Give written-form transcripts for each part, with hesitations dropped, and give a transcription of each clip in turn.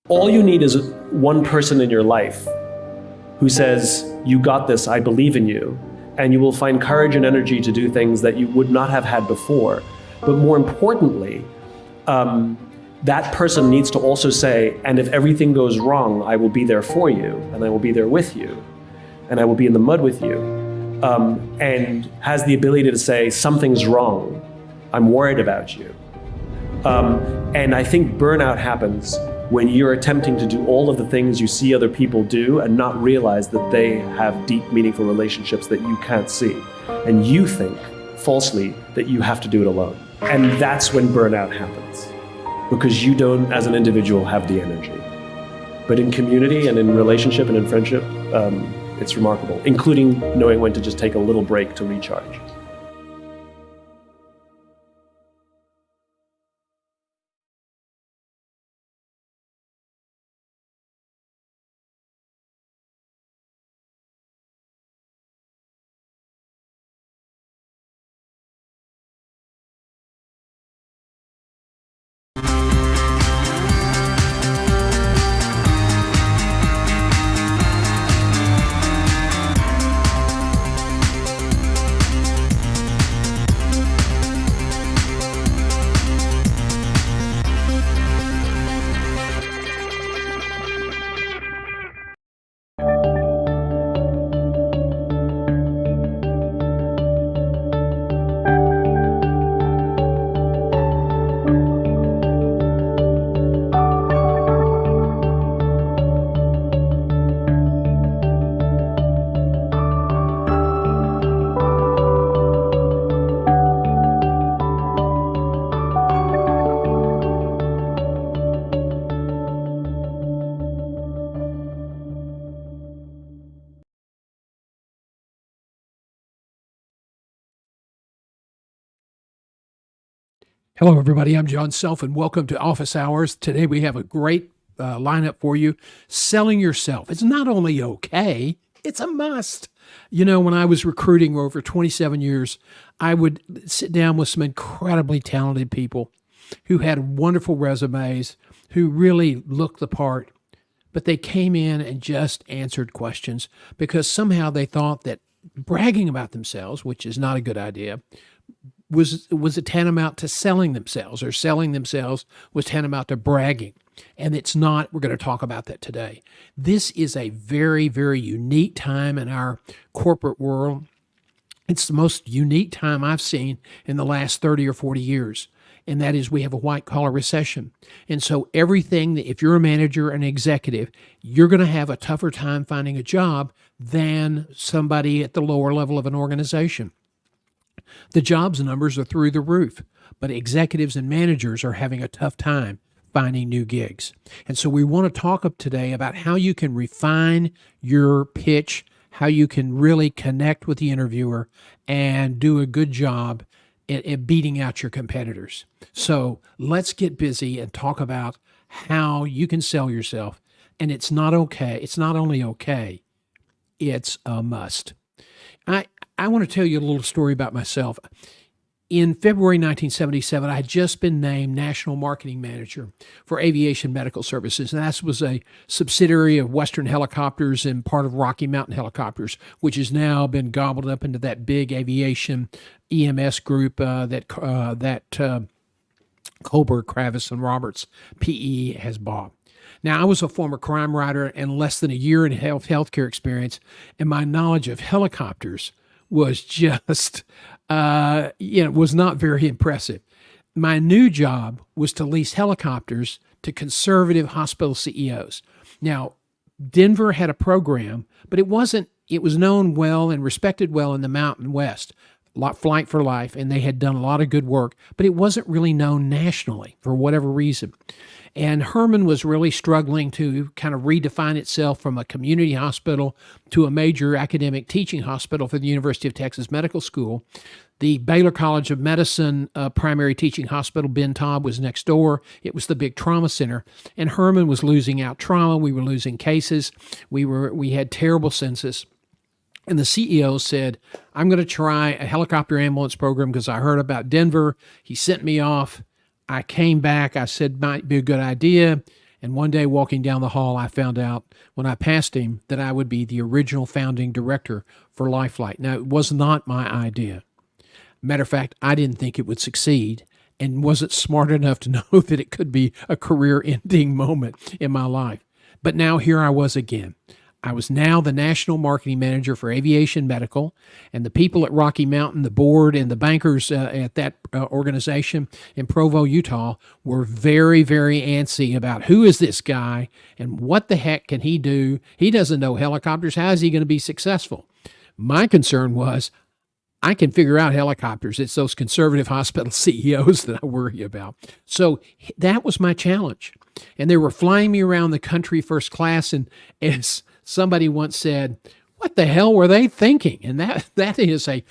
All you need is one person in your life who says, "You got this, I believe in you," and you will find courage and energy to do things that you would not have had before. But more importantly, that person needs to also say, "And if everything goes wrong, I will be there for you, and I will be there with you, and I will be in the mud with you," and has the ability to say, "Something's wrong, I'm worried about you." And I think burnout happens when you're attempting to do all of the things you see other people do and not realize that they have deep, meaningful relationships that you can't see. And you think, falsely, that you have to do it alone. And that's when burnout happens, because you don't, as an individual, have the energy. But in community and in relationship and in friendship, it's remarkable, including knowing when to just take a little break to recharge. Hello, everybody. I'm John Self, and welcome to Office Hours. Today, we have a great lineup for you. Selling yourself. It's not only okay, it's a must. You know, when I was recruiting over 27 years, I would sit down with some incredibly talented people who had wonderful resumes, who really looked the part, but they came in and just answered questions because somehow they thought that bragging about themselves, which is not a good idea, was a tantamount to selling themselves, or selling themselves was tantamount to bragging. And it's not. We're going to talk about that today. This is a very, very unique time in our corporate world. It's the most unique time I've seen in the last 30 or 40 years. And that is, we have a white collar recession. And so everything that, if you're a manager, an executive, you're going to have a tougher time finding a job than somebody at the lower level of an organization. The jobs numbers are through the roof, but executives and managers are having a tough time finding new gigs. And so we want to talk today about how you can refine your pitch, how you can really connect with the interviewer and do a good job at beating out your competitors. So let's get busy and talk about how you can sell yourself. And it's not okay. It's not only okay, it's a must. I want to tell you a little story about myself. In February 1977, I had just been named National Marketing Manager for Aviation Medical Services. And that was a subsidiary of Western Helicopters and part of Rocky Mountain Helicopters, which has now been gobbled up into that big aviation EMS group that Kohlberg, Kravis, and Roberts PE has bought. Now, I was a former crime writer and less than a year in healthcare experience, and my knowledge of helicopters was just, was not very impressive. My new job was to lease helicopters to conservative hospital CEOs. Now, Denver had a program, but it was known well and respected well in the Mountain West, Flight for Life, and they had done a lot of good work, but it wasn't really known nationally for whatever reason. And Herman was really struggling to kind of redefine itself from a community hospital to a major academic teaching hospital for the University of Texas Medical School. The Baylor College of Medicine primary teaching hospital, Ben Taub, was next door. It was the big trauma center. And Herman was losing out trauma. We were losing cases. We had terrible census. And the CEO said, I'm going to try a helicopter ambulance program because I heard about Denver. He sent me off. I came back. I said, might be a good idea. And one day walking down the hall, I found out when I passed him that I would be the original founding director for LifeFlight. Now, it was not my idea. Matter of fact, I didn't think it would succeed and wasn't smart enough to know that it could be a career-ending moment in my life. But now here I was again. I was now the national marketing manager for Aviation Medical, and the people at Rocky Mountain, the board and the bankers at that organization in Provo, Utah, were very, very antsy about who is this guy and what the heck can he do? He doesn't know helicopters. How is he going to be successful? My concern was, I can figure out helicopters. It's those conservative hospital CEOs that I worry about. So that was my challenge. And they were flying me around the country first class, and as somebody once said, what the hell were they thinking? And that is a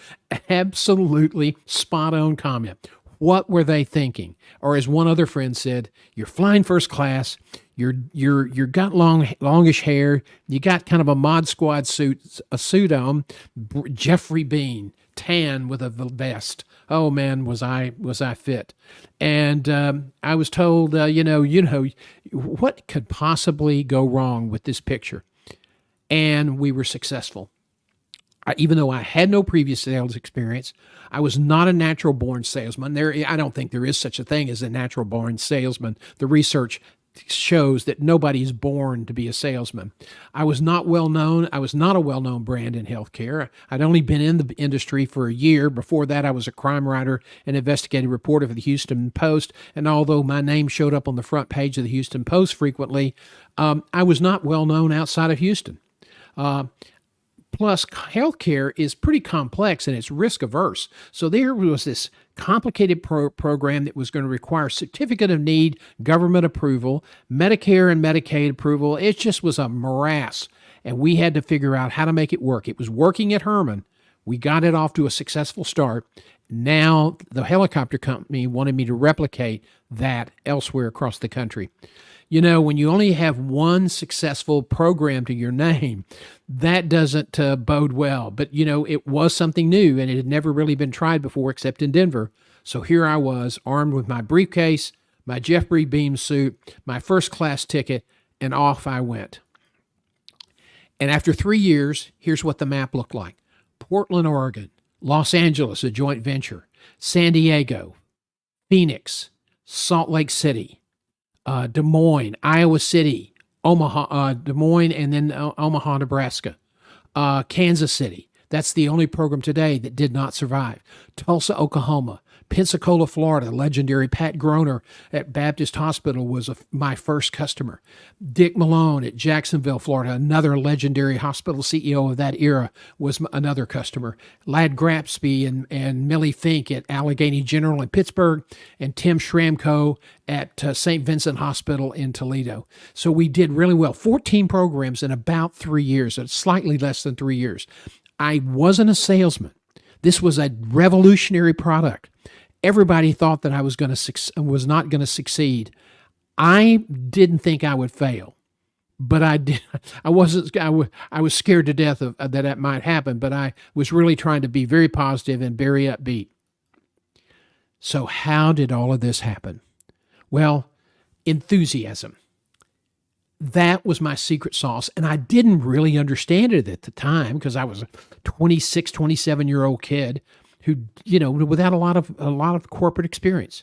absolutely spot on comment. What were they thinking? Or as one other friend said, you're flying first class, you're got longish hair, you got kind of a Mod Squad suit on, Jeffrey Bean, tan with a vest. Oh man, was I fit? And I was told, what could possibly go wrong with this picture? And we were successful. Even though I had no previous sales experience, I was not a natural-born salesman. I don't think there is such a thing as a natural-born salesman. The research shows that nobody is born to be a salesman. I was not well-known. I was not a well-known brand in healthcare. I'd only been in the industry for a year. Before that, I was a crime writer and investigative reporter for the Houston Post. And although my name showed up on the front page of the Houston Post frequently, I was not well-known outside of Houston. Plus, healthcare is pretty complex and it's risk averse. So there was this complicated program that was going to require certificate of need, government approval, Medicare and Medicaid approval. It just was a morass. And we had to figure out how to make it work. It was working at Herman. We got it off to a successful start. Now the helicopter company wanted me to replicate that elsewhere across the country. You know, when you only have one successful program to your name, that doesn't bode well. But, you know, it was something new and it had never really been tried before except in Denver. So here I was, armed with my briefcase, my Jeffrey Beam suit, my first class ticket, and off I went. And after 3 years, here's what the map looked like: Portland, Oregon; Los Angeles, a joint venture; San Diego; Phoenix; Salt Lake City; Des Moines; Iowa City; Omaha, Des Moines, and then Omaha, Nebraska; Kansas City. That's the only program today that did not survive. Tulsa, Oklahoma; Pensacola, Florida. Legendary Pat Groner at Baptist Hospital was my first customer. Dick Malone at Jacksonville, Florida, another legendary hospital CEO of that era, was another customer. Lad Grapsby and Millie Fink at Allegheny General in Pittsburgh, and Tim Schramko at St. Vincent Hospital in Toledo. So we did really well. 14 programs in about 3 years, slightly less than 3 years. I wasn't a salesman. This was a revolutionary product. Everybody thought that I was not going to succeed. I didn't think I would fail, but I did. I wasn't. I was scared to death of that might happen, but I was really trying to be very positive and very upbeat. So how did all of this happen? Well, enthusiasm. That was my secret sauce, and I didn't really understand it at the time because I was a 26, 27-year-old kid who, you know, without a lot of corporate experience.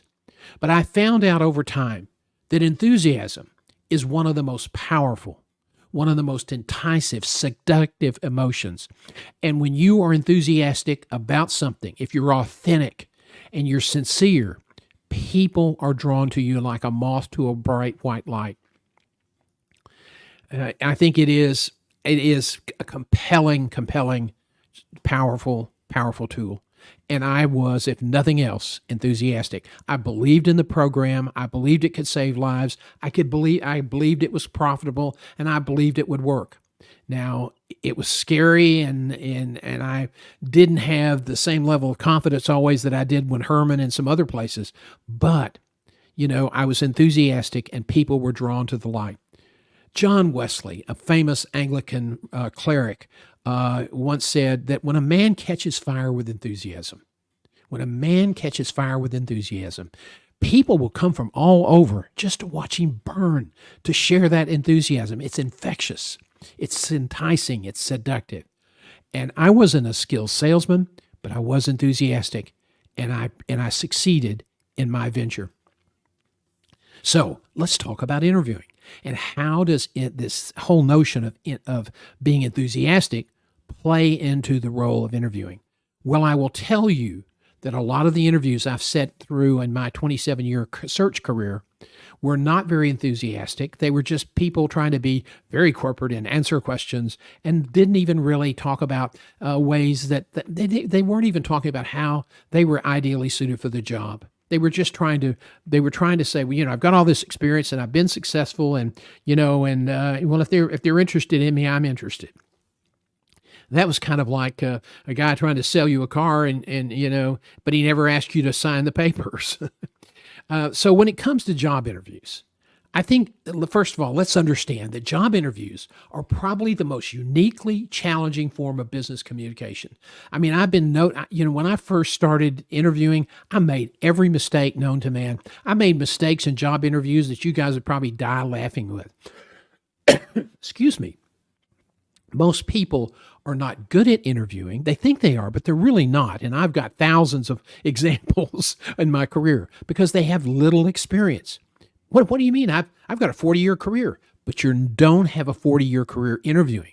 But I found out over time that enthusiasm is one of the most powerful, one of the most enticing, seductive emotions. And when you are enthusiastic about something, if you're authentic and you're sincere, people are drawn to you like a moth to a bright white light. I think it is a compelling, powerful tool. And I was, if nothing else, enthusiastic. I believed in the program. I believed it could save lives. I believed it was profitable, and I believed it would work. Now, it was scary, and I didn't have the same level of confidence always that I did when Herman and some other places. But, you know, I was enthusiastic, and people were drawn to the light. John Wesley, a famous Anglican cleric, once said that when a man catches fire with enthusiasm, people will come from all over just to watch him burn, to share that enthusiasm. It's infectious, it's enticing, it's seductive. And I wasn't a skilled salesman, but I was enthusiastic, and I succeeded in my venture. So let's talk about interviewing. And how does this whole notion of being enthusiastic play into the role of interviewing? Well, I will tell you that a lot of the interviews I've sat through in my 27-year search career were not very enthusiastic. They were just people trying to be very corporate and answer questions, and didn't even really talk about ways that they weren't even talking about how they were ideally suited for the job. They were just trying to say, well, you know, I've got all this experience and I've been successful, and, you know, and well, if they're interested in me, I'm interested. That was kind of like a guy trying to sell you a car, and you know, but he never asked you to sign the papers. So when it comes to job interviews, I think, first of all, let's understand that job interviews are probably the most uniquely challenging form of business communication. I mean, when I first started interviewing, I made every mistake known to man. I made mistakes in job interviews that you guys would probably die laughing with. Excuse me. Most people are not good at interviewing. They think they are, but they're really not. And I've got thousands of examples in my career because they have little experience. What do you mean? I've got a 40-year career, but you don't have a 40-year career interviewing.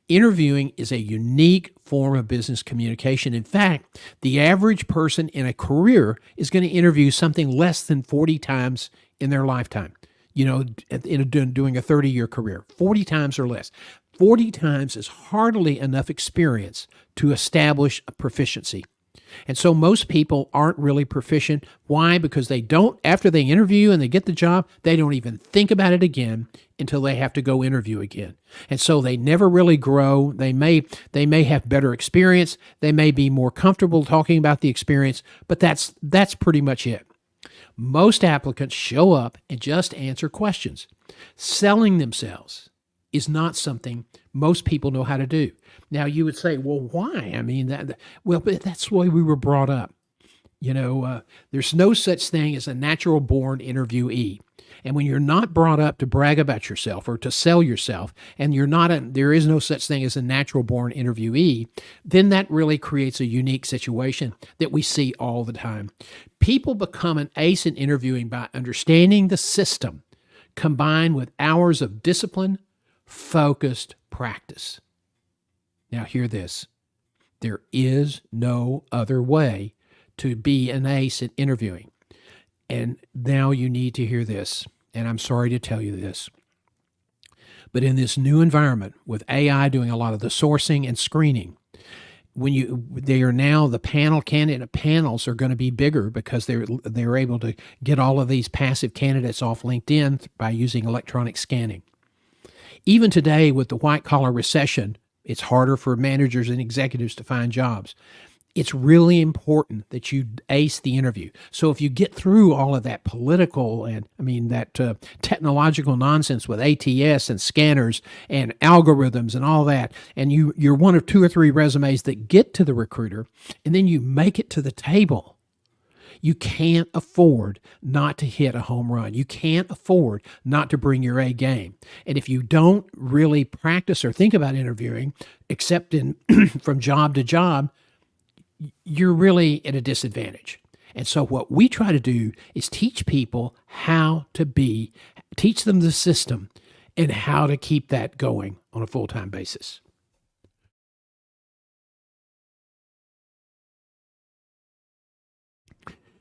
Interviewing is a unique form of business communication. In fact, the average person in a career is going to interview something less than 40 times in their lifetime. You know, doing a 30-year career, 40 times or less. 40 times is hardly enough experience to establish a proficiency. And so most people aren't really proficient. Why? Because they don't, after they interview and they get the job, they don't even think about it again until they have to go interview again. And so they never really grow. They may have better experience. They may be more comfortable talking about the experience, but that's pretty much it. Most applicants show up and just answer questions. Selling themselves is not something most people know how to do. Now you would say, well, why? I mean, but that's the way we were brought up. There's no such thing as a natural born interviewee. And when you're not brought up to brag about yourself or to sell yourself, and there is no such thing as a natural born interviewee, then that really creates a unique situation that we see all the time. People become an ace in interviewing by understanding the system combined with hours of discipline, focused practice. Now, hear this. There is no other way to be an ace at interviewing. And now you need to hear this. And I'm sorry to tell you this. But in this new environment with AI doing a lot of the sourcing and screening, the candidate panels are going to be bigger because they're able to get all of these passive candidates off LinkedIn by using electronic scanning. Even today with the white collar recession, it's harder for managers and executives to find jobs. It's really important that you ace the interview. So if you get through all of that political and technological nonsense with ATS and scanners and algorithms and all that, and you're one of 2 or 3 resumes that get to the recruiter, and then you make it to the table, you can't afford not to hit a home run. You can't afford not to bring your A game. And if you don't really practice or think about interviewing, except from job to job, you're really at a disadvantage. And so what we try to do is teach people teach them the system and how to keep that going on a full-time basis.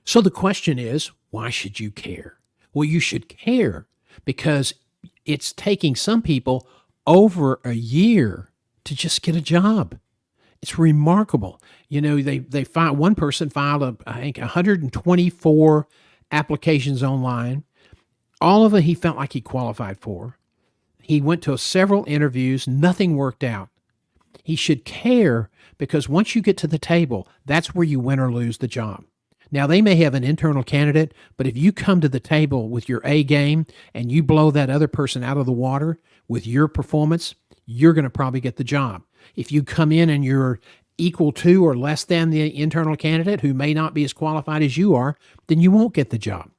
So the question is, why should you care? Well, you should care because it's taking some people over a year to just get a job. It's remarkable. One person filed, I think, 124 applications online. All of them he felt like he qualified for. He went to several interviews. Nothing worked out. He should care because once you get to the table, that's where you win or lose the job. Now, they may have an internal candidate, but if you come to the table with your A game and you blow that other person out of the water with your performance, you're going to probably get the job. If you come in and you're equal to or less than the internal candidate who may not be as qualified as you are, then you won't get the job.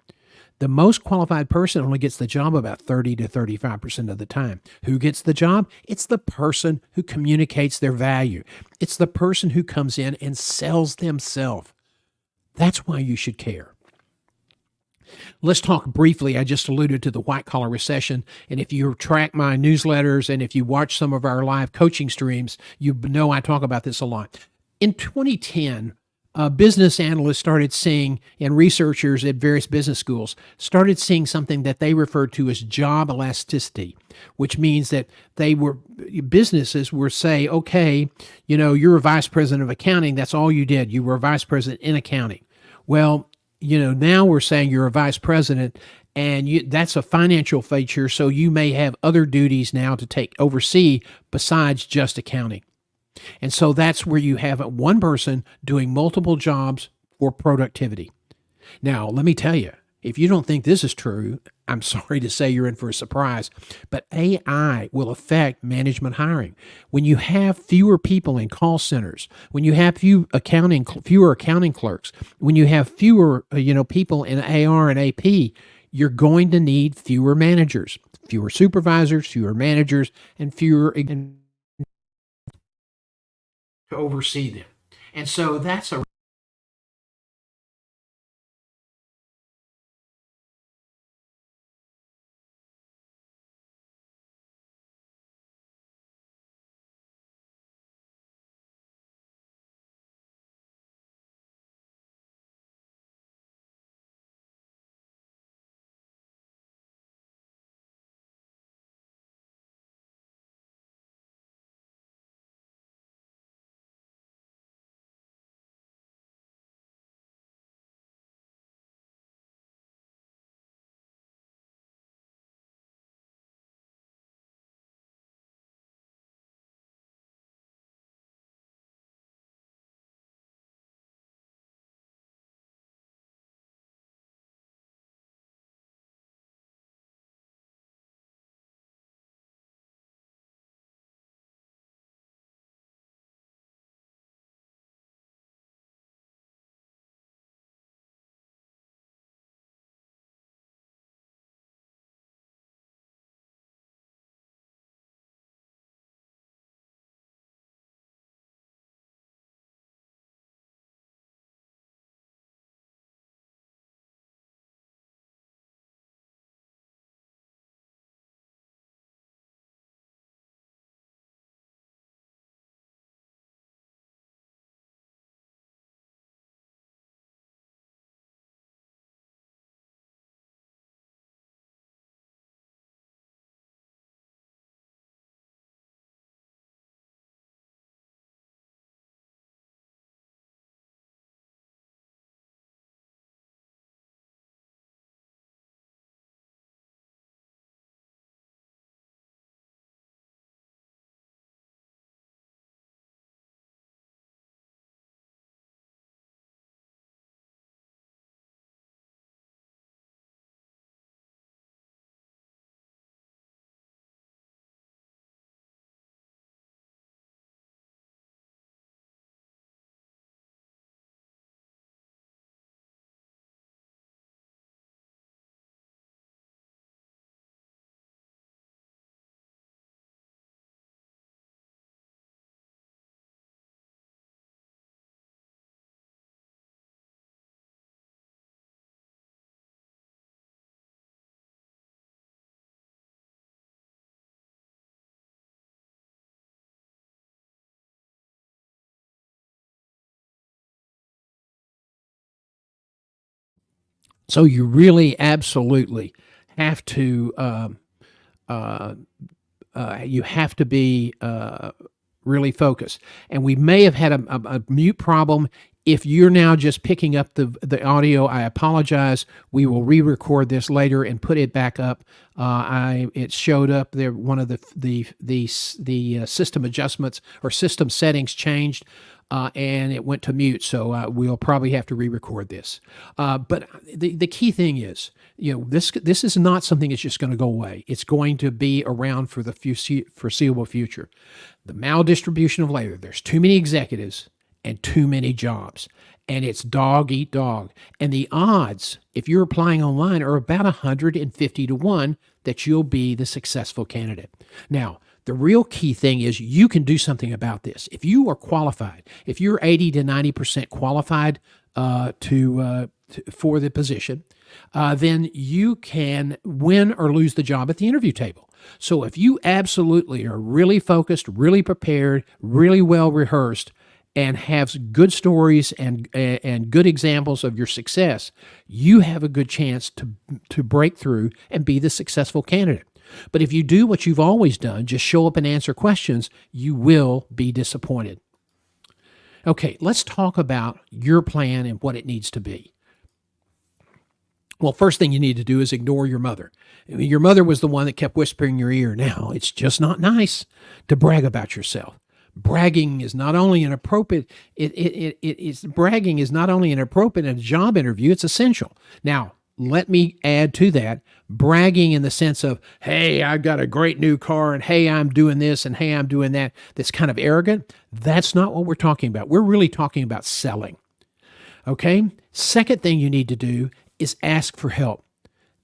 The most qualified person only gets the job about 30 to 35% of the time. Who gets the job? It's the person who communicates their value. It's the person who comes in and sells themselves. That's why you should care. Let's talk briefly. I just alluded to the white collar recession. And if you track my newsletters and if you watch some of our live coaching streams, you know I talk about this a lot. In 2010, business analysts started seeing, and researchers at various business schools started seeing something that they referred to as job elasticity, which means that businesses were say, okay, you're a vice president of accounting. That's all you did. You were a vice president in accounting. Well, now we're saying you're a vice president and that's a financial feature. So you may have other duties now to oversee besides just accounting. And so that's where you have one person doing multiple jobs for productivity. Now, let me tell you, if you don't think this is true, I'm sorry to say you're in for a surprise, but AI will affect management hiring. When you have fewer people in call centers, when you have fewer accounting clerks, when you have fewer people in AR and AP, you're going to need fewer managers, fewer supervisors, fewer managers, and fewer to oversee them. And so that's a So you really absolutely have to you have to be really focused. And we may have had a mute problem. If you're now just picking up the audio, I apologize. We will re-record this later and put it back up. It showed up there. One of the system adjustments or system settings changed, and it went to mute. So we'll probably have to re-record this. But the key thing is, this is not something that's just going to go away. It's going to be around for the foreseeable future. The maldistribution of labor. There's too many executives and too many jobs, and it's dog eat dog. And the odds, if you're applying online, are about 150 to 1 that you'll be the successful candidate. Now, the real key thing is you can do something about this. If you are qualified, if you're 80 to 90% qualified for the position, then you can win or lose the job at the interview table. So if you absolutely are really focused, really prepared, really well rehearsed, and have good stories and good examples of your success, you have a good chance to break through and be the successful candidate. But if you do what you've always done, just show up and answer questions, you will be disappointed. Okay, let's talk about your plan and what it needs to be. Well, first thing you need to do is ignore your mother. I mean, your mother was the one that kept whispering in your ear. Now, it's just not nice to brag about yourself. Bragging is not only inappropriate, bragging is not only inappropriate in a job interview, it's essential. Now, let me add to that, bragging in the sense of, hey, I've got a great new car, and hey, I'm doing this, and hey, I'm doing that, that's kind of arrogant. That's not what we're talking about. We're really talking about selling. Okay? Second thing you need to do is ask for help.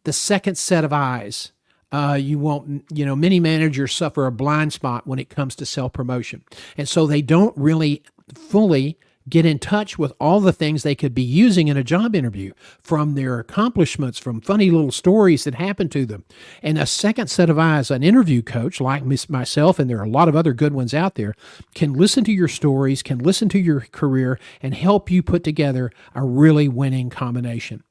The second set of eyes. Many managers suffer a blind spot when it comes to self-promotion. And so they don't really fully get in touch with all the things they could be using in a job interview, from their accomplishments, from funny little stories that happened to them. And a second set of eyes, an interview coach like myself, and there are a lot of other good ones out there, can listen to your stories, can listen to your career, and help you put together a really winning combination.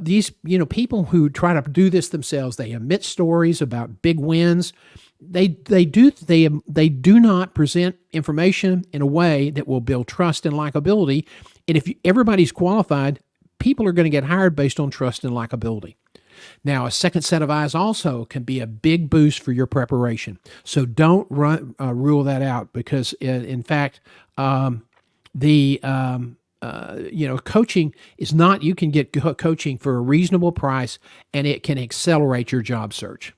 These people who try to do this themselves, they emit stories about big wins. They do not present information in a way that will build trust and likability. And if everybody's qualified, people are going to get hired based on trust and likability. Now, a second set of eyes also can be a big boost for your preparation. So don't rule that out, because in fact, coaching is not, you can get coaching for a reasonable price, and it can accelerate your job search.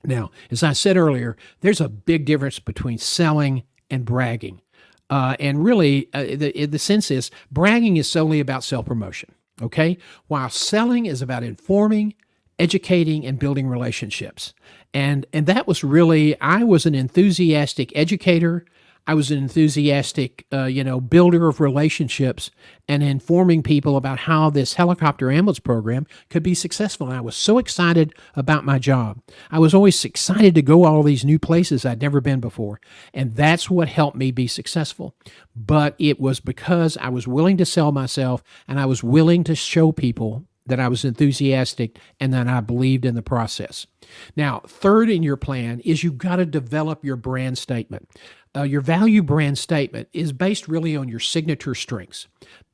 Now, as I said earlier, there's a big difference between selling and bragging. And really, the sense is bragging is solely about self-promotion, okay? While selling is about informing, educating, and building relationships. And that was really, I was an enthusiastic educator. I was an enthusiastic, builder of relationships and informing people about how this helicopter ambulance program could be successful. And I was so excited about my job. I was always excited to go all these new places I'd never been before. And that's what helped me be successful. But it was because I was willing to sell myself, and I was willing to show people that I was enthusiastic and that I believed in the process. Now, third in your plan is you've got to develop your brand statement. Your value brand statement is based really on your signature strengths,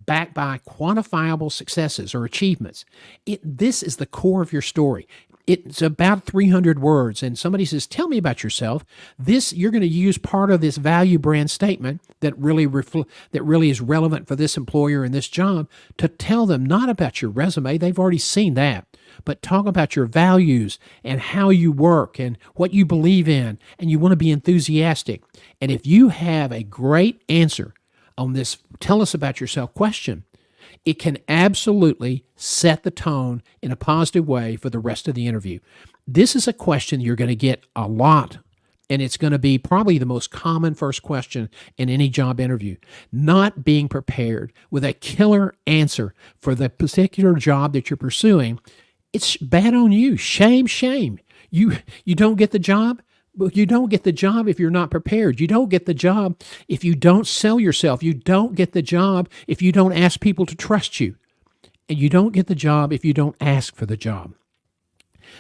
backed by quantifiable successes or achievements. This is the core of your story. It's about 300 words, and somebody says, tell me about yourself. You're going to use part of this value brand statement that really is relevant for this employer and this job to tell them not about your resume. They've already seen that. But talk about your values and how you work and what you believe in, and you want to be enthusiastic. And if you have a great answer on this tell us about yourself question, it can absolutely set the tone in a positive way for the rest of the interview. This is a question you're going to get a lot, and it's going to be probably the most common first question in any job interview. Not being prepared with a killer answer for the particular job that you're pursuing, it's bad on you. Shame, shame. You don't get the job. You don't get the job if you're not prepared. You don't get the job if you don't sell yourself. You don't get the job if you don't ask people to trust you. and you don't get the job if you don't ask for the job.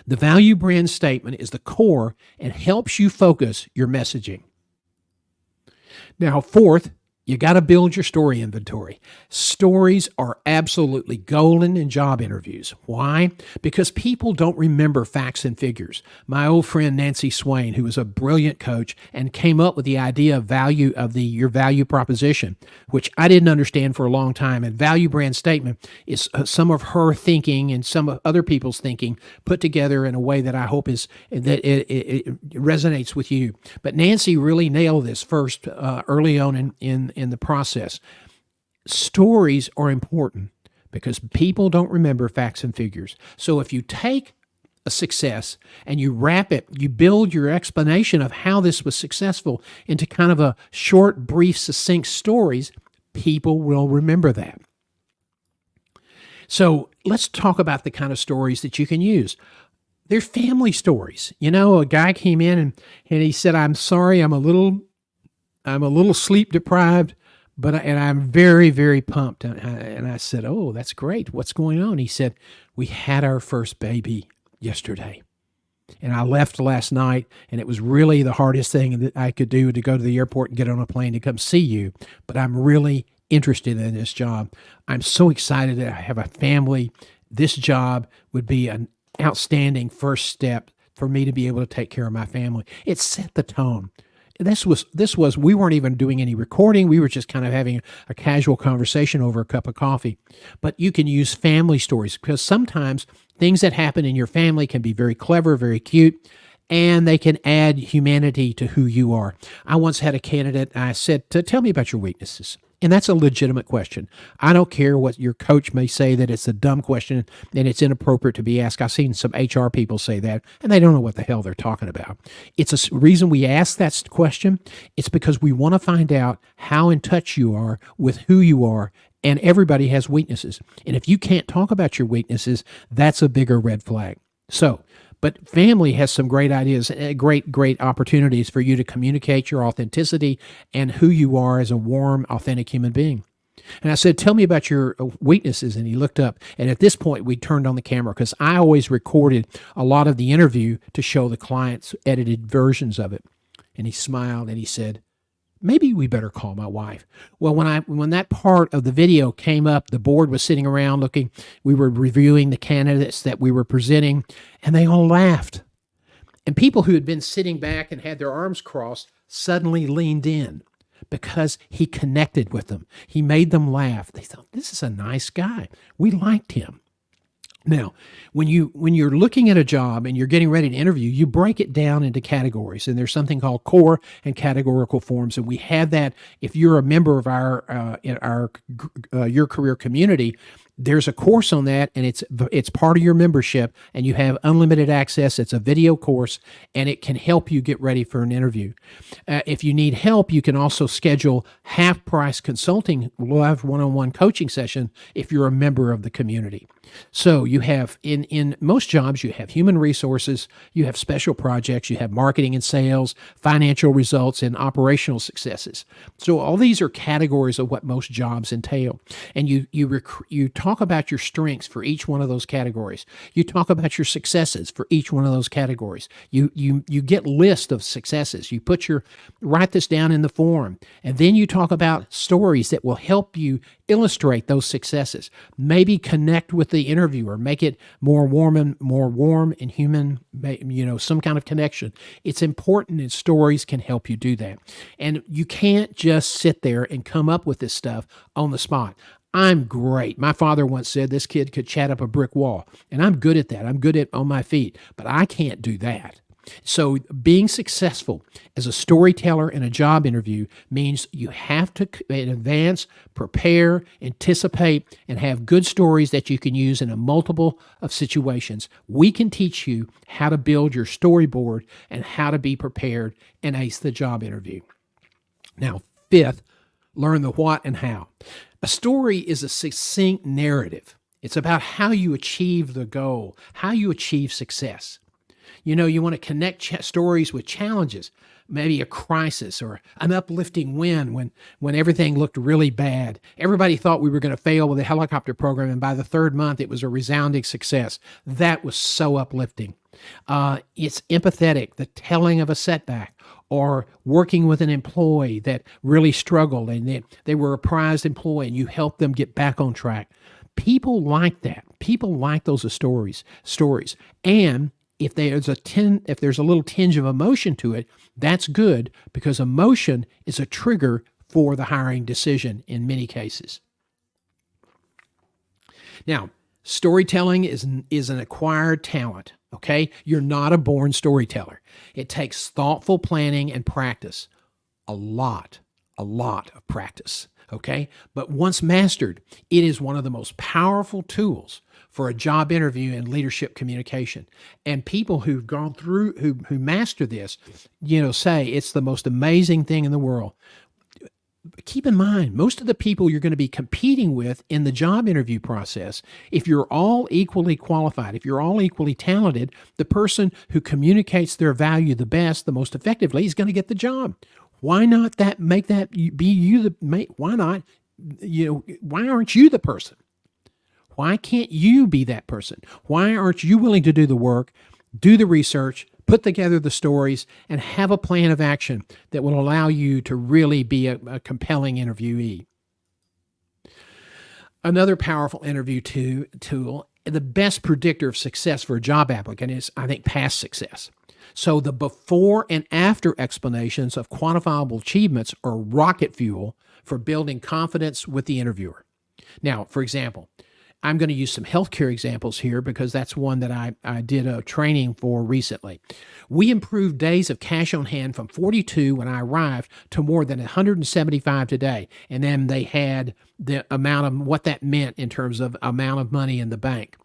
The value brand statement is the core and helps you focus your messaging. Now, fourth, you got to build your story inventory. Stories are absolutely golden in job interviews. Why? Because people don't remember facts and figures. My old friend Nancy Swain, who was a brilliant coach and came up with the idea of value of your value proposition, which I didn't understand for a long time. And value brand statement is some of her thinking and some of other people's thinking put together in a way that I hope is that it resonates with you. But Nancy really nailed this first early on in the process. Stories are important because people don't remember facts and figures. So if you take a success and you wrap it, you build your explanation of how this was successful into kind of a short, brief, succinct stories, people will remember that. So let's talk about the kind of stories that you can use. They're family stories. You know, a guy came in and he said, "I'm sorry, I'm a little sleep deprived, but I'm very, very pumped." And I said, "Oh, that's great. What's going on?" He said, "We had our first baby yesterday. And I left last night, and it was really the hardest thing that I could do to go to the airport and get on a plane to come see you. But I'm really interested in this job. I'm so excited that I have a family. This job would be an outstanding first step for me to be able to take care of my family." It set the tone. This was we weren't even doing any recording. We were just kind of having a casual conversation over a cup of coffee. But you can use family stories because sometimes things that happen in your family can be very clever, very cute, and they can add humanity to who you are. I once had a candidate, I said, "Tell me about your weaknesses." And that's a legitimate question. I don't care what your coach may say that it's a dumb question and it's inappropriate to be asked. I've seen some HR people say that, and they don't know what the hell they're talking about. It's a reason we ask that question. It's because we want to find out how in touch you are with who you are, and everybody has weaknesses. And if you can't talk about your weaknesses, that's a bigger red flag. But family has some great ideas, great opportunities for you to communicate your authenticity and who you are as a warm, authentic human being. And I said, "Tell me about your weaknesses." And he looked up. And at this point, we turned on the camera because I always recorded a lot of the interview to show the clients edited versions of it. And he smiled and he said, "Maybe we better call my wife." Well, when that part of the video came up, the board was sitting around looking. We were reviewing the candidates that we were presenting, and they all laughed. And people who had been sitting back and had their arms crossed suddenly leaned in because he connected with them. He made them laugh. They thought, "This is a nice guy. We liked him." Now, when you're looking at a job and you're getting ready to interview, you break it down into categories, and there's something called core and categorical forms. And we have that. If you're a member of your career community, there's a course on that, and it's part of your membership, and you have unlimited access. It's a video course, and it can help you get ready for an interview. If you need help, you can also schedule half-price consulting, live one-on-one coaching session if you're a member of the community. So you have, in most jobs, you have human resources, you have special projects, you have marketing and sales, financial results, and operational successes. So all these are categories of what most jobs entail. And you talk about your strengths for each one of those categories. You talk about your successes for each one of those categories. You get list of successes. You write this down in the form, and then you talk about stories that will help you illustrate those successes. Maybe connect with the interviewer, make it more warm and human, some kind of connection. It's important, and stories can help you do that. And you can't just sit there and come up with this stuff on the spot. I'm great. My father once said this kid could chat up a brick wall, and I'm good at that. I'm good at on my feet, but I can't do that. So being successful as a storyteller in a job interview means you have to, in advance, prepare, anticipate, and have good stories that you can use in a multiple of situations. We can teach you how to build your storyboard and how to be prepared and ace the job interview. Now, fifth, learn the what and how. A story is a succinct narrative. It's about how you achieve the goal, how you achieve success. You want to connect stories with challenges, maybe a crisis or an uplifting win when everything looked really bad. Everybody thought we were going to fail with the helicopter program, and by the third month, it was a resounding success. That was so uplifting. It's empathetic, the telling of a setback, or working with an employee that really struggled and they were a prized employee and you helped them get back on track. People like that. People like those stories. And if there's a little tinge of emotion to it, that's good, because emotion is a trigger for the hiring decision in many cases. Now, storytelling is an acquired talent, okay? You're not a born storyteller. It takes thoughtful planning and practice, a lot of practice, okay? But once mastered, it is one of the most powerful tools for a job interview and leadership communication. And people who've gone through, who master this, say it's the most amazing thing in the world. Keep in mind, most of the people you're going to be competing with in the job interview process, if you're all equally qualified, if you're all equally talented, the person who communicates their value the best, the most effectively, is going to get the job. Why not make that be you? Why not? Why aren't you the person? Why can't you be that person? Why aren't you willing to do the work, do the research, put together the stories, and have a plan of action that will allow you to really be a compelling interviewee? Another powerful interview tool, the best predictor of success for a job applicant is, I think, past success. So the before and after explanations of quantifiable achievements are rocket fuel for building confidence with the interviewer. Now, for example, I'm going to use some healthcare examples here because that's one that I did a training for recently. We improved days of cash on hand from 42 when I arrived to more than 175 today. And then they had the amount of what that meant in terms of amount of money in the bank.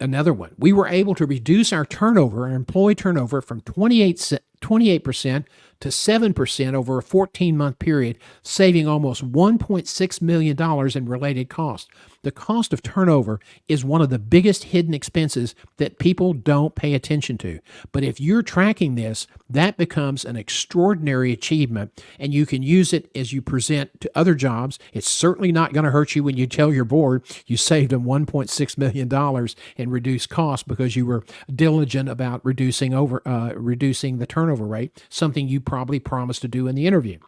Another one, we were able to reduce our employee turnover from 28% to 7% over a 14-month period, saving almost $1.6 million in related costs. The cost of turnover is one of the biggest hidden expenses that people don't pay attention to. But if you're tracking this, that becomes an extraordinary achievement, and you can use it as you present to other jobs. It's certainly not going to hurt you when you tell your board you saved them $1.6 million in reduced costs because you were diligent about reducing the turnover rate, something you probably promised to do in the interview.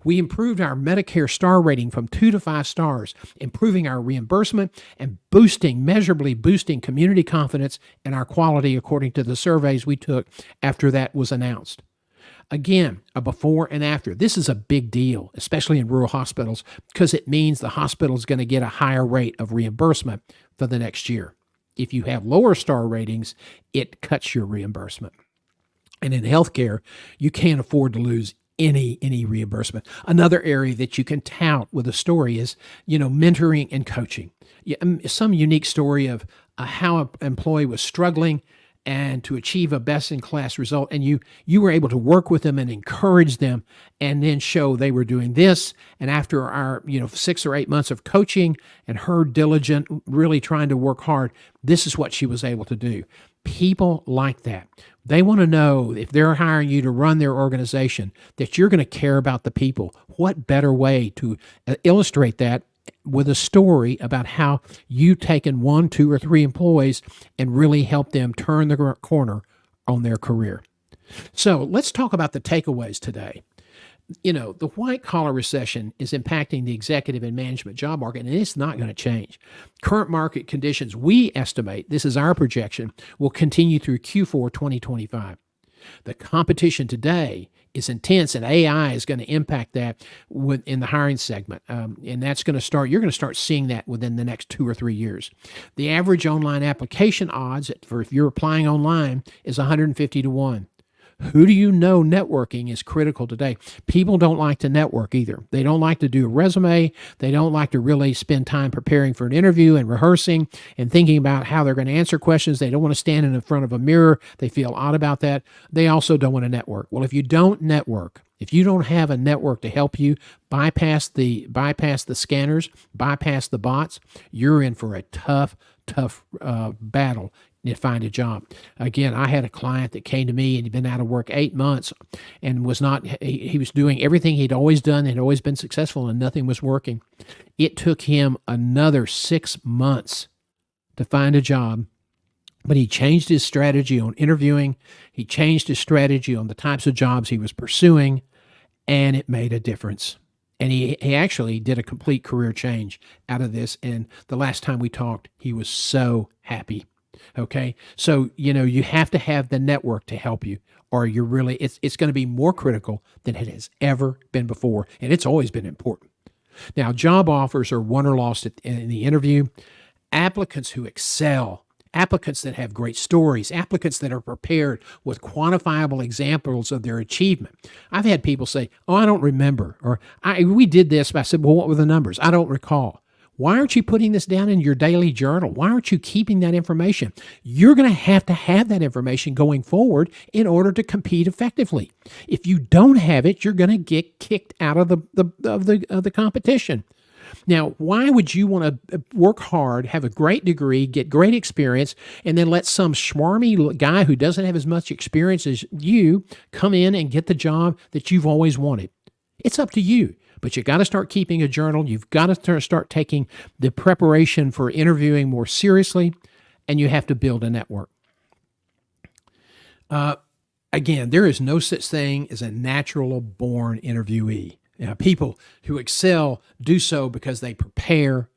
We improved our Medicare star rating from 2 to 5 stars, improving our reimbursement and measurably boosting community confidence and our quality according to the surveys we took after that was announced. Again, a before and after. This is a big deal, especially in rural hospitals, because it means the hospital is going to get a higher rate of reimbursement for the next year. If you have lower star ratings, it cuts your reimbursement. And in healthcare, you can't afford to lose any reimbursement. Another area that you can tout with a story is, mentoring and coaching. Some unique story of how an employee was struggling and to achieve a best-in-class result, and you were able to work with them and encourage them, and then show they were doing this. And after our 6 or 8 months of coaching and her diligent, really trying to work hard, this is what she was able to do. People like that. They want to know, if they're hiring you to run their organization, that you're going to care about the people. What better way to illustrate that with a story about how you've taken 1, 2, or 3 employees and really helped them turn the corner on their career. So let's talk about the takeaways today. The white-collar recession is impacting the executive and management job market, and it's not going to change. Current market conditions, we estimate, this is our projection, will continue through Q4 2025. The competition today is intense, and AI is going to impact that in the hiring segment. And that's going to start, you're going to start seeing that within the next 2 or 3 years. The average online application odds for if you're applying online is 150 to 1. Who do you know networking is critical today? People don't like to network either. They don't like to do a resume. They don't like to really spend time preparing for an interview and rehearsing and thinking about how they're going to answer questions. They don't want to stand in front of a mirror. They feel odd about that. They also don't want to network. Well, if you don't network, If you don't have a network to help you bypass the scanners, bypass the bots, you're in for a tough battle to find a job. Again, I had a client that came to me and he'd been out of work 8 months and was not. He was doing everything he'd always done, had always been successful, and nothing was working. It took him another 6 months to find a job. But he changed his strategy on interviewing. He changed his strategy on the types of jobs he was pursuing, and it made a difference. And he actually did a complete career change out of this. And the last time we talked, he was so happy. Okay. So, you have to have the network to help you, or you're really, it's going to be more critical than it has ever been before. And it's always been important. Now, job offers are won or lost in the interview. Applicants who excel, applicants that have great stories, applicants that are prepared with quantifiable examples of their achievement. I've had people say, "Oh, I don't remember," or "We did this." But I said, "Well, what were the numbers?" "I don't recall." Why aren't you putting this down in your daily journal? Why aren't you keeping that information? You're going to have that information going forward in order to compete effectively. If you don't have it, you're going to get kicked out of the competition. Now, why would you want to work hard, have a great degree, get great experience, and then let some schmarmy guy who doesn't have as much experience as you come in and get the job that you've always wanted? It's up to you, but you got to start keeping a journal. You've got to start taking the preparation for interviewing more seriously, and you have to build a network. Again, there is no such thing as a natural born interviewee. People who excel do so because they prepare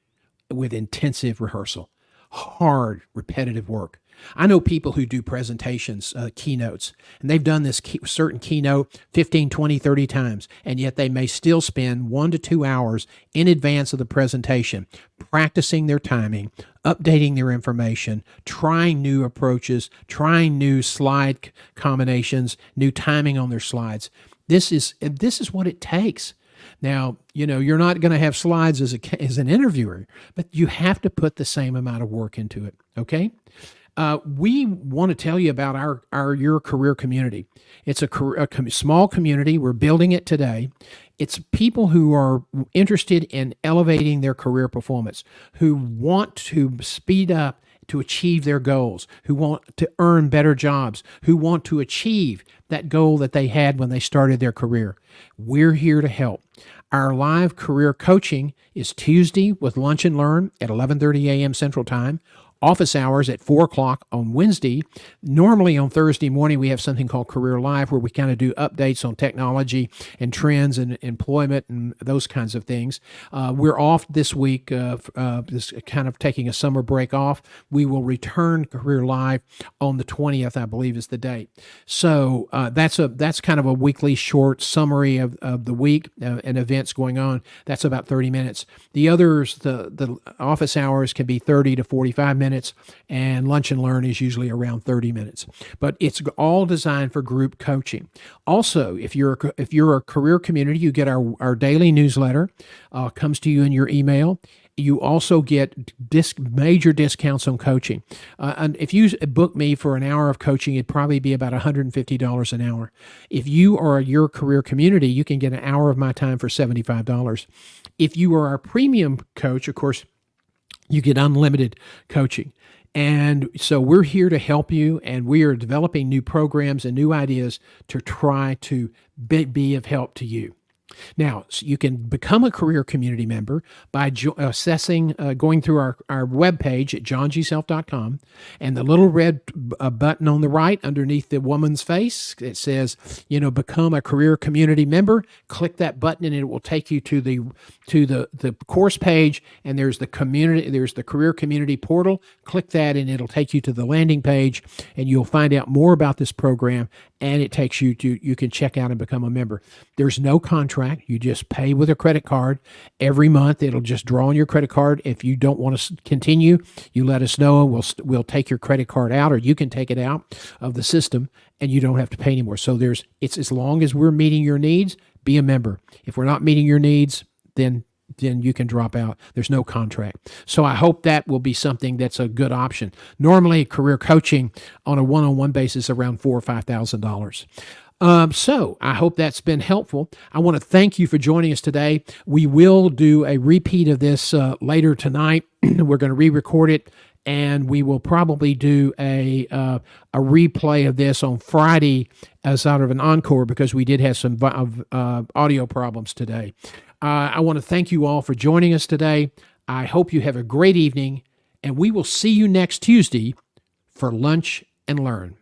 with intensive rehearsal, hard, repetitive work. I know people who do presentations, keynotes, and they've done this certain keynote 15, 20, 30 times, and yet they may still spend 1 to 2 hours in advance of the presentation practicing their timing, updating their information, trying new approaches, trying new slide combinations, new timing on their slides. This is what it takes. Now, you're not going to have slides as an interviewer, but you have to put the same amount of work into it. Okay. We want to tell you about your career community. It's a small community. We're building it today. It's people who are interested in elevating their career performance, who want to speed up to achieve their goals, who want to earn better jobs, who want to achieve that goal that they had when they started their career. We're here to help. Our live career coaching is Tuesday with Lunch and Learn at 11:30 a.m. Central Time. Office hours at 4 o'clock on Wednesday. Normally on Thursday morning, we have something called Career Live, where we kind of do updates on technology and trends and employment and those kinds of things. We're off this week, this kind of taking a summer break off. We will return Career Live on the 20th, I believe is the date. So that's kind of a weekly short summary of the week and events going on. That's about 30 minutes. The others, the office hours can be 30 to 45 minutes, and Lunch and Learn is usually around 30 minutes. But it's all designed for group coaching. Also, if you're a career community, you get our daily newsletter, comes to you in your email. You also get major discounts on coaching. And if you book me for an hour of coaching, it'd probably be about $150 an hour. If you are your career community, you can get an hour of my time for $75. If you are our premium coach, of course, you get unlimited coaching. And so we're here to help you, and we are developing new programs and new ideas to try to be of help to you. Now, so you can become a career community member by going through our webpage at johngself.com, and the little red button on the right underneath the woman's face, it says, become a career community member. Click that button and it will take you to the course page, and there's the career community portal. Click that and it'll take you to the landing page, and you'll find out more about this program, and it takes you can check out and become a member. There's no contract. You just pay with a credit card every month. It'll just draw on your credit card. If you don't want to continue, you let us know, and we'll take your credit card out, or you can take it out of the system, and you don't have to pay anymore. So it's as long as we're meeting your needs, be a member. If we're not meeting your needs, then you can drop out. There's no contract. So I hope that will be something that's a good option. Normally, career coaching on a one-on-one basis around $4,000 or $5,000. So I hope that's been helpful. I want to thank you for joining us today. We will do a repeat of this later tonight. We're going to re-record it, and we will probably do a replay of this on Friday as sort of an encore because we did have some audio problems today. I want to thank you all for joining us today. I hope you have a great evening, and we will see you next Tuesday for Lunch and Learn.